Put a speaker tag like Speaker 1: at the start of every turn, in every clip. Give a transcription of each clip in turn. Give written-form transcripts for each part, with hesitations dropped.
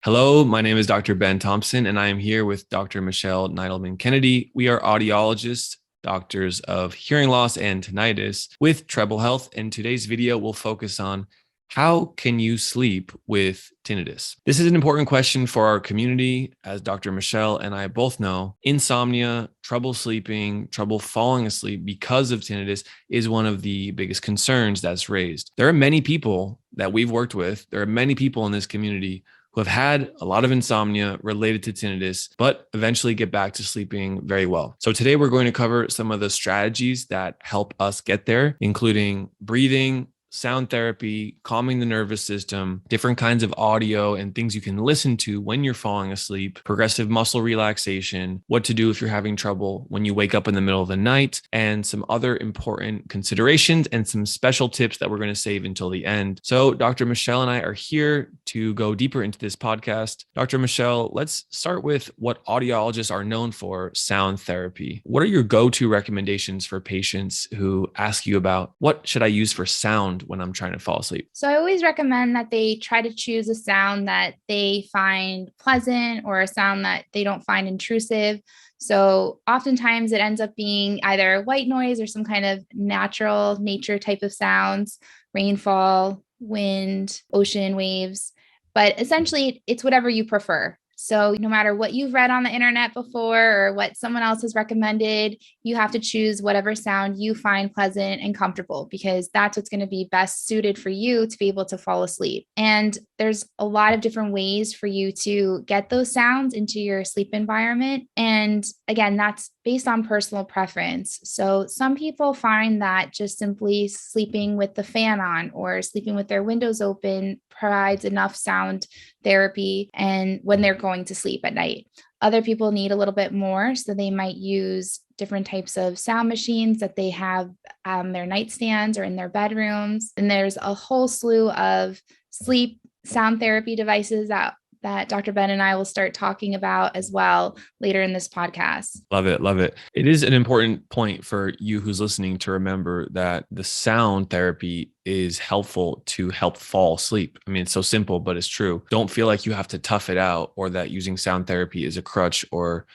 Speaker 1: Hello, my name is Dr. Ben Thompson, and I am here with Dr. Michelle Neidleman Kennedy. We are audiologists, doctors of hearing loss and tinnitus with Treble Health. And today's video will focus on how can you sleep with tinnitus? This is an important question for our community. As Dr. Michelle and I both know, insomnia, trouble sleeping, trouble falling asleep because of tinnitus is one of the biggest concerns that's raised. There are many people that we've worked with. There are many people in this community who have had a lot of insomnia related to tinnitus, but eventually get back to sleeping very well. So today we're going to cover some of the strategies that help us get there, including breathing, sound therapy, calming the nervous system, different kinds of audio and things you can listen to when you're falling asleep, progressive muscle relaxation, what to do if you're having trouble when you wake up in the middle of the night, and some other important considerations and some special tips that we're going to save until the end. So Dr. Michelle and I are here to go deeper into this podcast. Dr. Michelle, let's start with what audiologists are known for, sound therapy. What are your go-to recommendations for patients who ask you about what should I use for sound when I'm trying to fall asleep?
Speaker 2: So I always recommend that they try to choose a sound that they find pleasant or a sound that they don't find intrusive. So oftentimes it ends up being either white noise or some kind of natural nature type of sounds, rainfall, wind, ocean waves, but essentially it's whatever you prefer. So no matter what you've read on the internet before or what someone else has recommended, you have to choose whatever sound you find pleasant and comfortable, because that's what's going to be best suited for you to be able to fall asleep. And there's a lot of different ways for you to get those sounds into your sleep environment. And again, that's based on personal preference. So some people find that just simply sleeping with the fan on or sleeping with their windows open provides enough sound therapy and when they're going to sleep at night. Other people need a little bit more, so they might use different types of sound machines that they have their nightstands or in their bedrooms. And there's a whole slew of sleep sound therapy devices that Dr. Ben and I will start talking about as well later in this podcast.
Speaker 1: Love it. Love it. It is an important point for you who's listening to remember that the sound therapy is helpful to help fall asleep. I mean, it's so simple, but it's true. Don't feel like you have to tough it out or that using sound therapy is a crutch or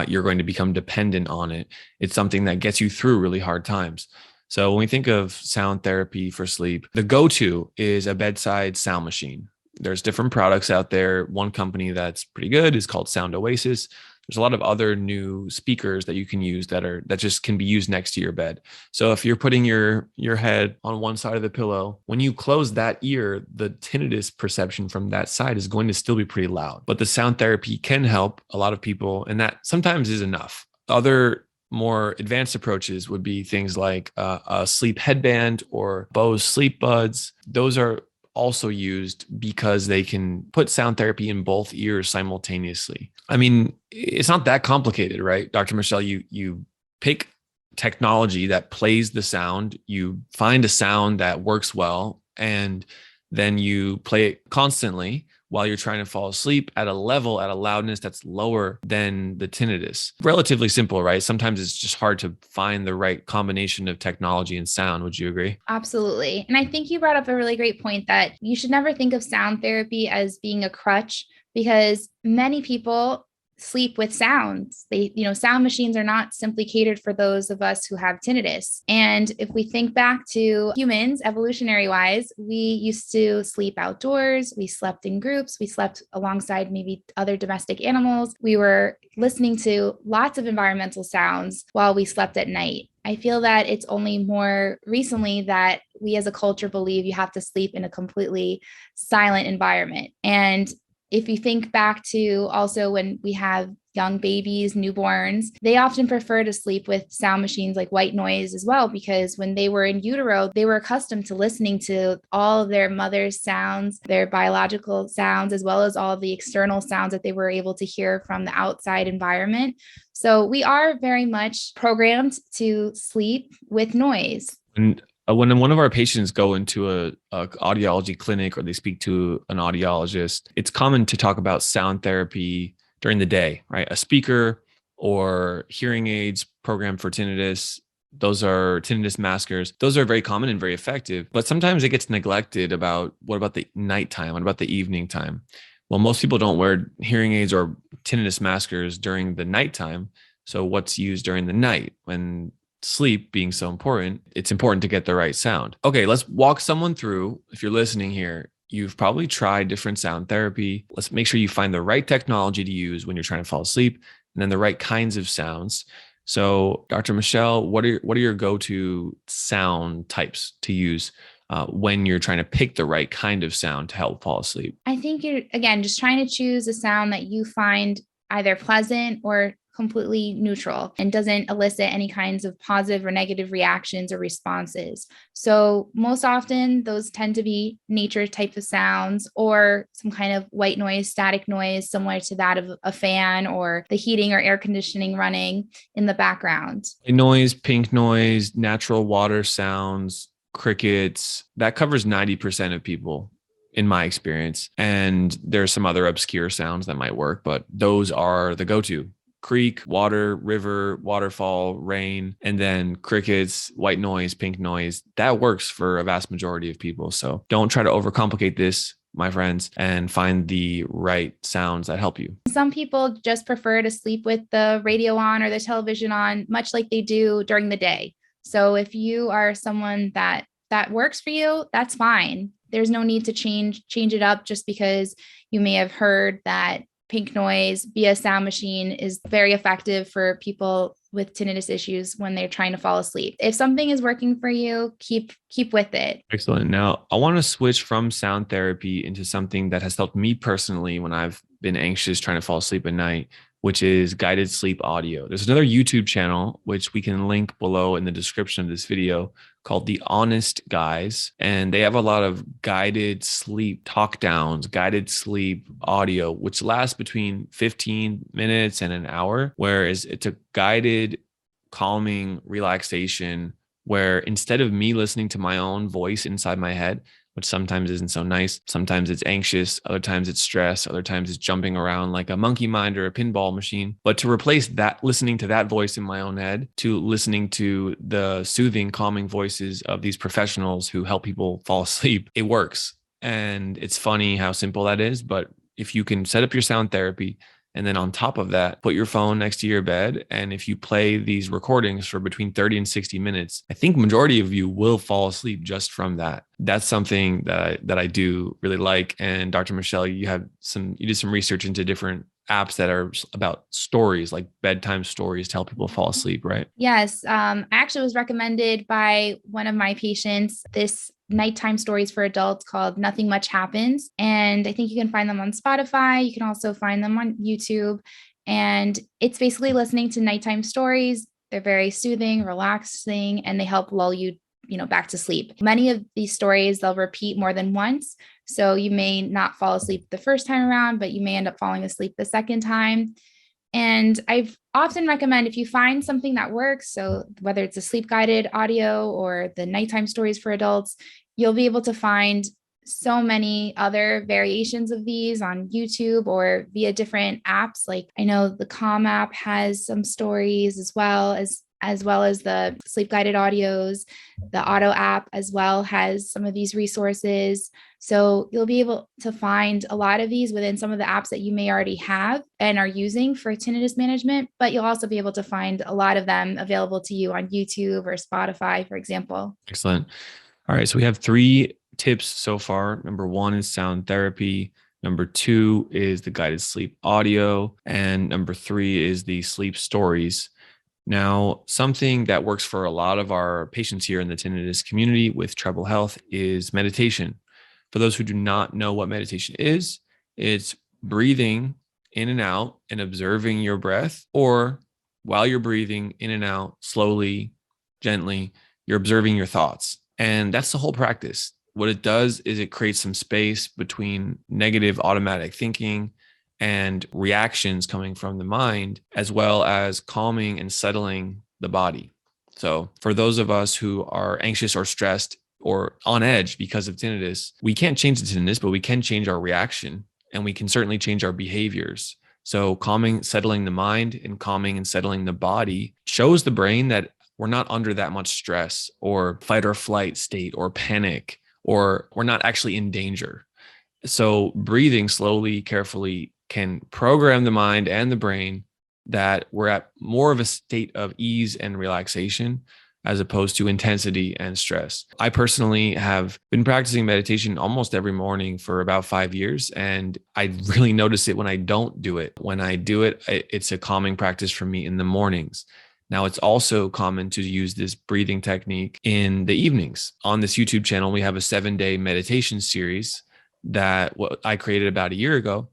Speaker 1: you're going to become dependent on it. It's something that gets you through really hard times. So when we think of sound therapy for sleep, the go-to is a bedside sound machine. There's different products out there. One company that's pretty good is called Sound Oasis. There's a lot of other new speakers that you can use that just can be used next to your bed. So if you're putting your head on one side of the pillow, when you close that ear, the tinnitus perception from that side is going to still be pretty loud. But the sound therapy can help a lot of people, and that sometimes is enough. Other more advanced approaches would be things like a sleep headband or Bose sleep buds. Those are also used because they can put sound therapy in both ears simultaneously. I mean, it's not that complicated, right? Dr. Michelle, you pick technology that plays the sound, you find a sound that works well, and then you play it constantly while you're trying to fall asleep at a loudness that's lower than the tinnitus. Relatively simple, right? Sometimes it's just hard to find the right combination of technology and sound. Would you agree?
Speaker 2: Absolutely. And I think you brought up a really great point that you should never think of sound therapy as being a crutch, because many people sleep with sounds. Sound machines are not simply catered for those of us who have tinnitus. And if we think back to humans, evolutionary wise, we used to sleep outdoors. We slept in groups. We slept alongside maybe other domestic animals. We were listening to lots of environmental sounds while we slept at night. I feel that it's only more recently that we as a culture believe you have to sleep in a completely silent environment. And if you think back to also when we have young babies, newborns, they often prefer to sleep with sound machines like white noise as well, because when they were in utero, they were accustomed to listening to all of their mother's sounds, their biological sounds, as well as all of the external sounds that they were able to hear from the outside environment. So we are very much programmed to sleep with noise.
Speaker 1: And when one of our patients go into a audiology clinic or they speak to an audiologist, it's common to talk about sound therapy during the day, right? A speaker or hearing aids programmed for tinnitus. Those are tinnitus maskers. Those are very common and very effective, but sometimes it gets neglected about what about the nighttime? What about the evening time? Well, most people don't wear hearing aids or tinnitus maskers during the nighttime. So what's used during the night when sleep being so important? It's important to get the right sound. Okay, let's walk someone through. If you're listening here, you've probably tried different sound therapy. Let's make sure you find the right technology to use when you're trying to fall asleep, and then the right kinds of sounds. So, Dr. Michelle, what are your go-to sound types to use when you're trying to pick the right kind of sound to help fall asleep?
Speaker 2: I think you're, again, just trying to choose a sound that you find either pleasant or completely neutral and doesn't elicit any kinds of positive or negative reactions or responses. So most often those tend to be nature type of sounds or some kind of white noise, static noise, similar to that of a fan or the heating or air conditioning running in the background.
Speaker 1: Noise, pink noise, natural water sounds, crickets, that covers 90% of people in my experience. And there's some other obscure sounds that might work, but those are the go-to. Creek, water, river, waterfall, rain, and then crickets, white noise, pink noise. That works for a vast majority of people. So don't try to overcomplicate this, my friends, and find the right sounds that help you.
Speaker 2: Some people just prefer to sleep with the radio on or the television on, much like they do during the day. So if you are someone that works for you, that's fine. There's no need to change it up just because you may have heard that pink noise via sound machine is very effective for people with tinnitus issues when they're trying to fall asleep. If something is working for you, keep with it.
Speaker 1: Excellent. Now, I want to switch from sound therapy into something that has helped me personally when I've been anxious trying to fall asleep at night, which is guided sleep audio. There's another YouTube channel, which we can link below in the description of this video, called The Honest Guys. And they have a lot of guided sleep talk downs, guided sleep audio, which lasts between 15 minutes and an hour, whereas it's a guided calming relaxation where instead of me listening to my own voice inside my head, which sometimes isn't so nice. Sometimes it's anxious. Other times it's stress. Other times it's jumping around like a monkey mind or a pinball machine. But to replace that, listening to that voice in my own head, to listening to the soothing, calming voices of these professionals who help people fall asleep, it works. And it's funny how simple that is. But if you can set up your sound therapy, and then on top of that, put your phone next to your bed. And if you play these recordings for between 30 and 60 minutes, I think majority of you will fall asleep just from that. That's something that I do really like. And Dr. Michelle, you did some research into different apps that are about stories, like bedtime stories to help people fall asleep, right?
Speaker 2: Yes. I actually was recommended by one of my patients this nighttime stories for adults called Nothing Much Happens. And I think you can find them on Spotify. You can also find them on YouTube. And it's basically listening to nighttime stories. They're very soothing, relaxing, and they help lull you, back to sleep. Many of these stories, they'll repeat more than once. So you may not fall asleep the first time around, but you may end up falling asleep the second time. And I've often recommend if you find something that works, so whether it's a sleep guided audio or the nighttime stories for adults, you'll be able to find so many other variations of these on YouTube or via different apps. Like I know the Calm app has some stories as well as the sleep guided audios. The Auto app as well has some of these resources. So you'll be able to find a lot of these within some of the apps that you may already have and are using for tinnitus management, but you'll also be able to find a lot of them available to you on YouTube or Spotify, for example.
Speaker 1: Excellent. All right. So we have 3 tips so far. Number 1 is sound therapy. Number 2 is the guided sleep audio. And number 3 is the sleep stories. Now, something that works for a lot of our patients here in the tinnitus community with Treble Health is meditation. For those who do not know what meditation is, it's breathing in and out and observing your breath, or while you're breathing in and out slowly, gently, you're observing your thoughts. And that's the whole practice. What it does is it creates some space between negative automatic thinking and reactions coming from the mind, as well as calming and settling the body. So for those of us who are anxious or stressed or on edge because of tinnitus, we can't change the tinnitus, but we can change our reaction, and we can certainly change our behaviors. So calming, settling the mind, and calming and settling the body shows the brain that we're not under that much stress or fight or flight state or panic, or we're not actually in danger. So breathing slowly, carefully can program the mind and the brain that we're at more of a state of ease and relaxation as opposed to intensity and stress. I personally have been practicing meditation almost every morning for about 5 years, and I really notice it when I don't do it. When I do it, it's a calming practice for me in the mornings. Now, it's also common to use this breathing technique in the evenings. On this YouTube channel, we have a 7-day meditation series that what I created about a year ago.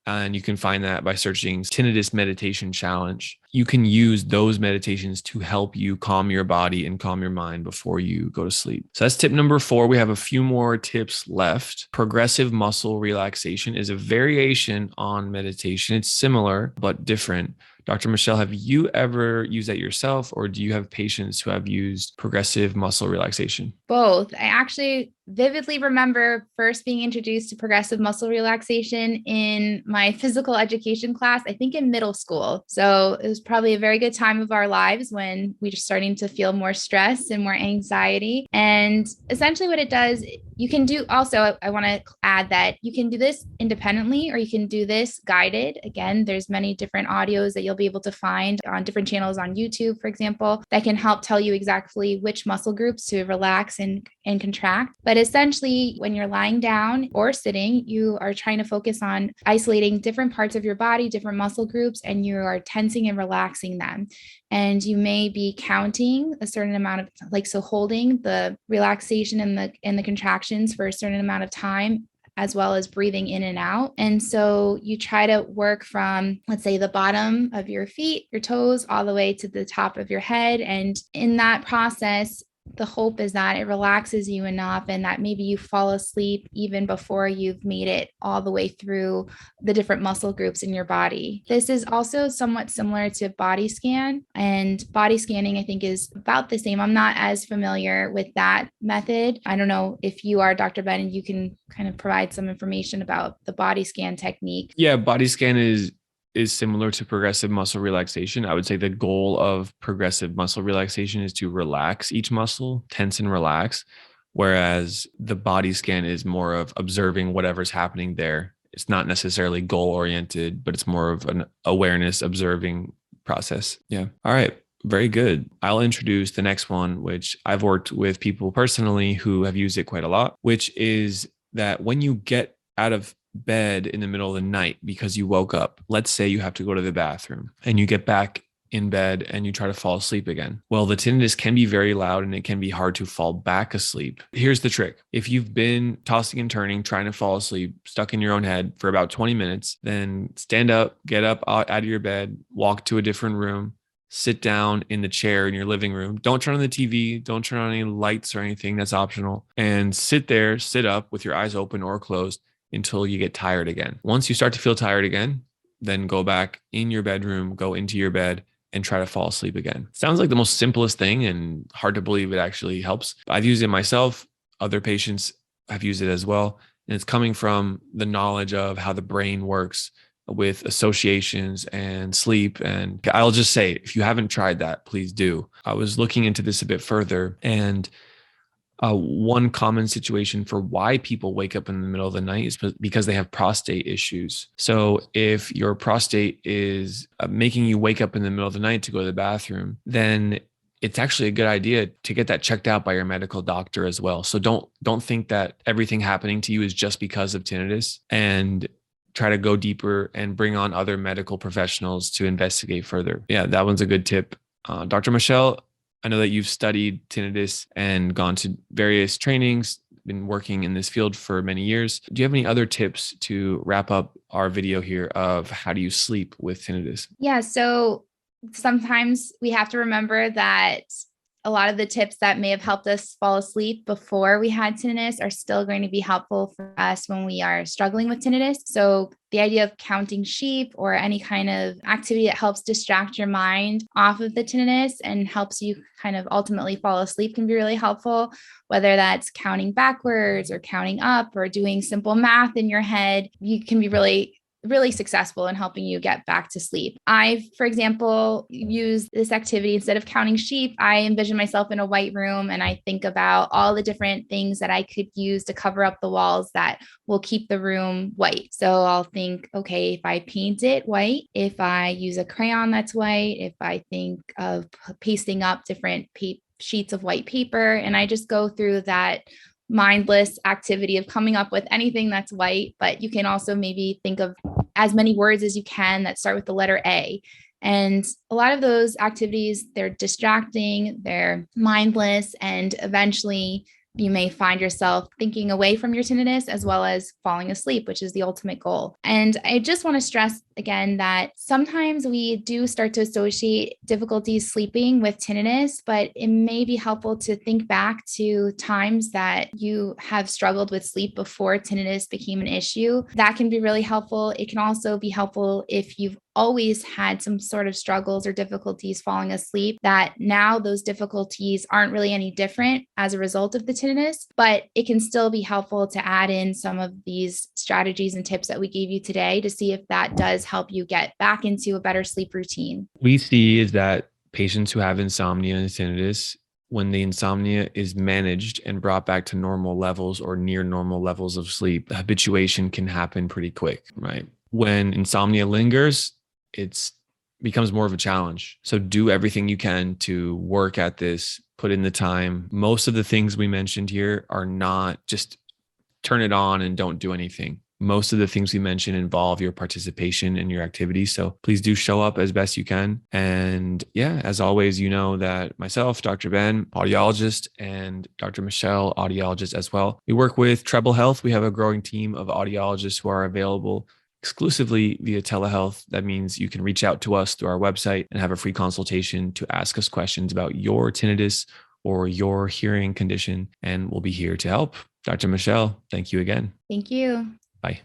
Speaker 1: And you can find that by searching Tinnitus Meditation Challenge. You can use those meditations to help you calm your body and calm your mind before you go to sleep. So that's tip number 4. We have a few more tips left. Progressive muscle relaxation is a variation on meditation. It's similar, but different. Dr. Michelle, have you ever used that yourself, or do you have patients who have used progressive muscle relaxation?
Speaker 2: Both. I actually vividly remember first being introduced to progressive muscle relaxation in my physical education class, I think in middle school. So it was probably a very good time of our lives when we were starting to feel more stress and more anxiety. And essentially what it does, you can do also, I want to add that you can do this independently or you can do this guided. Again, there's many different audios that you'll be able to find on different channels on YouTube, for example, that can help tell you exactly which muscle groups to relax and contract. But essentially, when you're lying down or sitting, you are trying to focus on isolating different parts of your body, different muscle groups, and you are tensing and relaxing them. And you may be counting a certain amount of so holding the relaxation and the contractions for a certain amount of time, as well as breathing in and out. And so you try to work from, let's say, the bottom of your feet, your toes, all the way to the top of your head. And in that process, the hope is that it relaxes you enough and that maybe you fall asleep even before you've made it all the way through the different muscle groups in your body. This is also somewhat similar to body scan, and body scanning, I think, is about the same. I'm not as familiar with that method. I don't know if you are, Dr. Ben, and you can kind of provide some information about the body scan technique.
Speaker 1: Yeah, body scan is similar to progressive muscle relaxation. I would say the goal of progressive muscle relaxation is to relax each muscle, tense and relax, whereas the body scan is more of observing whatever's happening there. It's not necessarily goal oriented, but it's more of an awareness observing process. Yeah. All right. Very good. I'll introduce the next one, which I've worked with people personally who have used it quite a lot, which is that when you get out of bed in the middle of the night because you woke up, let's say you have to go to the bathroom and you get back in bed and you try to fall asleep again. Well, the tinnitus can be very loud and it can be hard to fall back asleep. Here's the trick. If you've been tossing and turning, trying to fall asleep, stuck in your own head for about 20 minutes, then stand up, get up out of your bed, walk to a different room, sit down in the chair in your living room. Don't turn on the TV. Don't turn on any lights or anything. That's optional. And sit there, sit up with your eyes open or closed until you get tired again. Once you start to feel tired again, then go back in your bedroom, go into your bed and try to fall asleep again. Sounds like the most simplest thing and hard to believe it actually helps. I've used it myself. Other patients have used it as well. And it's coming from the knowledge of how the brain works with associations and sleep. And I'll just say, if you haven't tried that, please do. I was looking into this a bit further, and one common situation for why people wake up in the middle of the night is because they have prostate issues. So if your prostate is making you wake up in the middle of the night to go to the bathroom, then it's actually a good idea to get that checked out by your medical doctor as well. So don't think that everything happening to you is just because of tinnitus, and try to go deeper and bring on other medical professionals to investigate further. Yeah, that one's a good tip. Dr. Michelle, I know that you've studied tinnitus and gone to various trainings, been working in this field for many years. Do you have any other tips to wrap up our video here of how do you sleep with tinnitus?
Speaker 2: Yeah, so sometimes we have to remember that a lot of the tips that may have helped us fall asleep before we had tinnitus are still going to be helpful for us when we are struggling with tinnitus. So the idea of counting sheep or any kind of activity that helps distract your mind off of the tinnitus and helps you kind of ultimately fall asleep can be really helpful, whether that's counting backwards or counting up or doing simple math in your head. You can be really really successful in helping you get back to sleep. I, for example, use this activity instead of counting sheep. I envision myself in a white room and I think about all the different things that I could use to cover up the walls that will keep the room white. So I'll think, okay, if I paint it white, if I use a crayon that's white, if I think of pasting up different sheets of white paper, and I just go through that mindless activity of coming up with anything that's white. But you can also maybe think of as many words as you can that start with the letter A. And a lot of those activities, they're distracting, they're mindless, and eventually you may find yourself thinking away from your tinnitus as well as falling asleep, which is the ultimate goal. And I just want to stress again that sometimes we do start to associate difficulties sleeping with tinnitus, but it may be helpful to think back to times that you have struggled with sleep before tinnitus became an issue. That can be really helpful. It can also be helpful if you've always had some sort of struggles or difficulties falling asleep, that now those difficulties aren't really any different as a result of the tinnitus, but it can still be helpful to add in some of these strategies and tips that we gave you today to see if that does help you get back into a better sleep routine.
Speaker 1: We see is that patients who have insomnia and tinnitus, when the insomnia is managed and brought back to normal levels or near normal levels of sleep, habituation can happen pretty quick, right? When insomnia lingers, it becomes more of a challenge. So do everything you can to work at this, put in the time. Most of the things we mentioned here are not just turn it on and don't do anything. Most of the things we mentioned involve your participation in your activities. So please do show up as best you can. And yeah, as always, you know that myself, Dr. Ben, audiologist, and Dr. Michelle, audiologist as well. We work with Treble Health. We have a growing team of audiologists who are available exclusively via telehealth. That means you can reach out to us through our website and have a free consultation to ask us questions about your tinnitus or your hearing condition, and we'll be here to help. Dr. Michelle, thank you again.
Speaker 2: Thank you.
Speaker 1: Bye.